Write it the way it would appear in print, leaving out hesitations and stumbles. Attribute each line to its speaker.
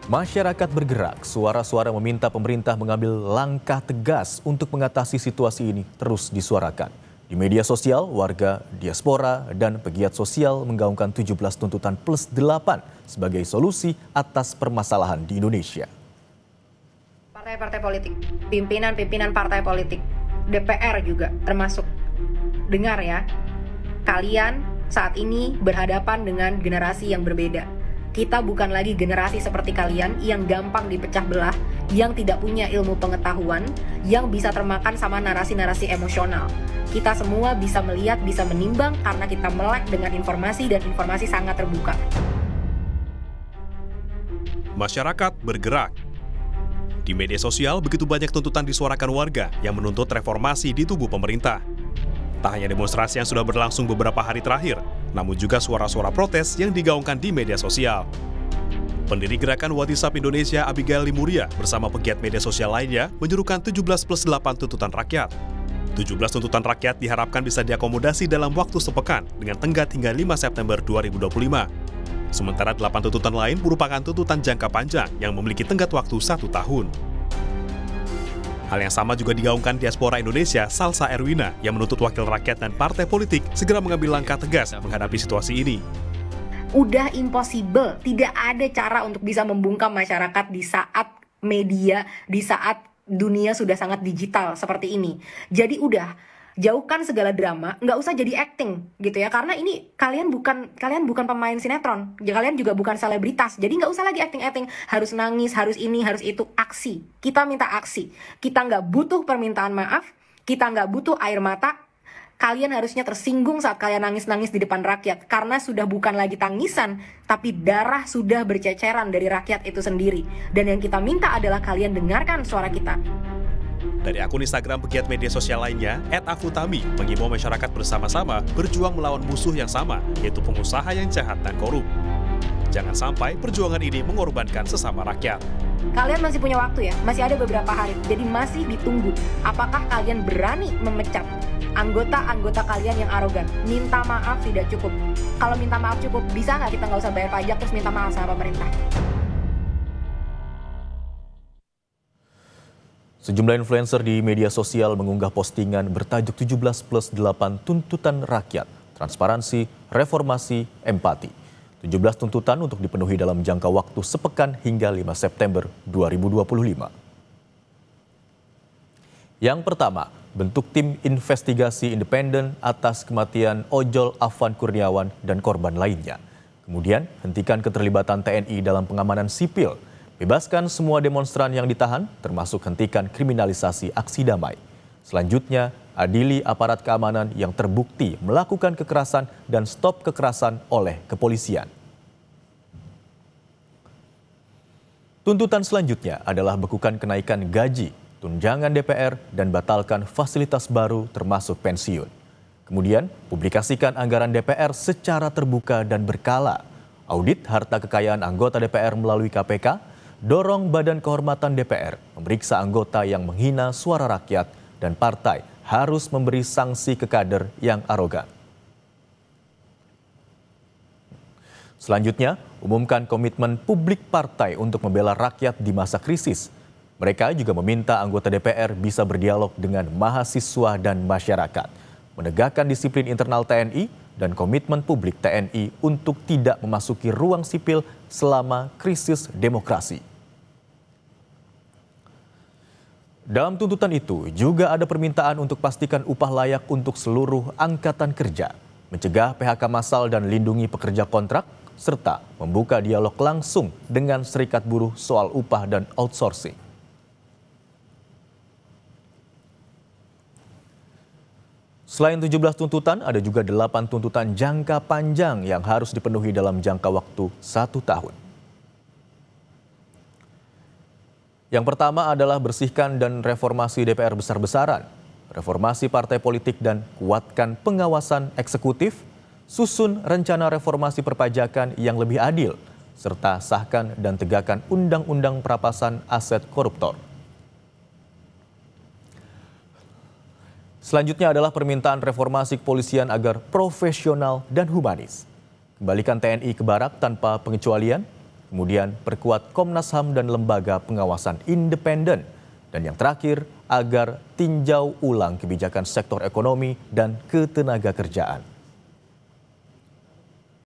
Speaker 1: Masyarakat bergerak, suara-suara meminta pemerintah mengambil langkah tegas untuk mengatasi situasi ini terus disuarakan. Di media sosial, warga diaspora dan pegiat sosial menggaungkan 17 tuntutan plus 8 sebagai solusi atas permasalahan di Indonesia.
Speaker 2: Partai-partai politik, pimpinan-pimpinan partai politik, DPR juga termasuk. Dengar ya, kalian saat ini berhadapan dengan generasi yang berbeda. Kita bukan lagi generasi seperti kalian yang gampang dipecah belah, yang tidak punya ilmu pengetahuan, yang bisa termakan sama narasi-narasi emosional. Kita semua bisa melihat, bisa menimbang karena kita melek dengan informasi dan informasi sangat terbuka.
Speaker 3: Masyarakat bergerak. Di media sosial begitu banyak tuntutan disuarakan warga yang menuntut reformasi di tubuh pemerintah. Tak hanya demonstrasi yang sudah berlangsung beberapa hari terakhir, namun juga suara-suara protes yang digaungkan di media sosial. Pendiri Gerakan WhatsApp Indonesia Abigail Limuria bersama pegiat media sosial lainnya menyerukan 17 plus 8 tuntutan rakyat. 17 tuntutan rakyat diharapkan bisa diakomodasi dalam waktu sepekan dengan tenggat hingga 5 September 2025. Sementara 8 tuntutan lain merupakan tuntutan jangka panjang yang memiliki tenggat waktu 1 tahun. Hal yang sama juga digaungkan diaspora Indonesia Salsa Erwina yang menuntut wakil rakyat dan partai politik segera mengambil langkah tegas menghadapi situasi ini.
Speaker 2: Udah impossible, tidak ada cara untuk bisa membungkam masyarakat di saat media, di saat dunia sudah sangat digital seperti ini. Jadi udah, jauhkan segala drama, nggak usah jadi acting gitu ya, karena ini kalian bukan pemain sinetron, ya, kalian juga bukan selebritas, jadi nggak usah lagi acting harus nangis, harus ini, harus itu. Aksi, kita minta aksi, kita nggak butuh permintaan maaf, kita nggak butuh air mata. Kalian harusnya tersinggung saat kalian nangis-nangis di depan rakyat, karena sudah bukan lagi tangisan, tapi darah sudah berceceran dari rakyat itu sendiri. Dan yang kita minta adalah kalian dengarkan suara kita.
Speaker 3: Dari akun Instagram pegiat media sosial lainnya, @afutami mengimbau masyarakat bersama-sama berjuang melawan musuh yang sama, yaitu pengusaha yang jahat dan korup. Jangan sampai perjuangan ini mengorbankan sesama rakyat.
Speaker 2: Kalian masih punya waktu ya, masih ada beberapa hari, jadi masih ditunggu. Apakah kalian berani memecat anggota-anggota kalian yang arogan? Minta maaf tidak cukup. Kalau minta maaf cukup, bisa nggak kita nggak usah bayar pajak terus minta maaf sama pemerintah?
Speaker 1: Sejumlah influencer di media sosial mengunggah postingan bertajuk 17 plus 8 tuntutan rakyat, transparansi, reformasi, empati. 17 tuntutan untuk dipenuhi dalam jangka waktu sepekan hingga 5 September 2025. Yang pertama, bentuk tim investigasi independen atas kematian ojol Afan Kurniawan dan korban lainnya. Kemudian, hentikan keterlibatan TNI dalam pengamanan sipil. Bebaskan semua demonstran yang ditahan, termasuk hentikan kriminalisasi aksi damai. Selanjutnya, adili aparat keamanan yang terbukti melakukan kekerasan dan stop kekerasan oleh kepolisian. Tuntutan selanjutnya adalah bekukan kenaikan gaji, tunjangan DPR, dan batalkan fasilitas baru termasuk pensiun. Kemudian, publikasikan anggaran DPR secara terbuka dan berkala. Audit harta kekayaan anggota DPR melalui KPK, dorong Badan Kehormatan DPR memeriksa anggota yang menghina suara rakyat, dan partai harus memberi sanksi ke kader yang arogan. Selanjutnya, umumkan komitmen publik partai untuk membela rakyat di masa krisis. Mereka juga meminta anggota DPR bisa berdialog dengan mahasiswa dan masyarakat, menegakkan disiplin internal TNI, dan komitmen publik TNI untuk tidak memasuki ruang sipil selama krisis demokrasi. Dalam tuntutan itu juga ada permintaan untuk pastikan upah layak untuk seluruh angkatan kerja, mencegah PHK massal dan lindungi pekerja kontrak, serta membuka dialog langsung dengan serikat buruh soal upah dan outsourcing. Selain 17 tuntutan, ada juga 8 tuntutan jangka panjang yang harus dipenuhi dalam jangka waktu 1 tahun. Yang pertama adalah bersihkan dan reformasi DPR besar-besaran, reformasi partai politik dan kuatkan pengawasan eksekutif, susun rencana reformasi perpajakan yang lebih adil, serta sahkan dan tegakkan undang-undang perampasan aset koruptor. Selanjutnya adalah permintaan reformasi kepolisian agar profesional dan humanis. Kembalikan TNI ke barak tanpa pengecualian, Kemudian perkuat Komnas HAM dan lembaga pengawasan independen. Dan yang terakhir, agar tinjau ulang kebijakan sektor ekonomi dan ketenaga kerjaan.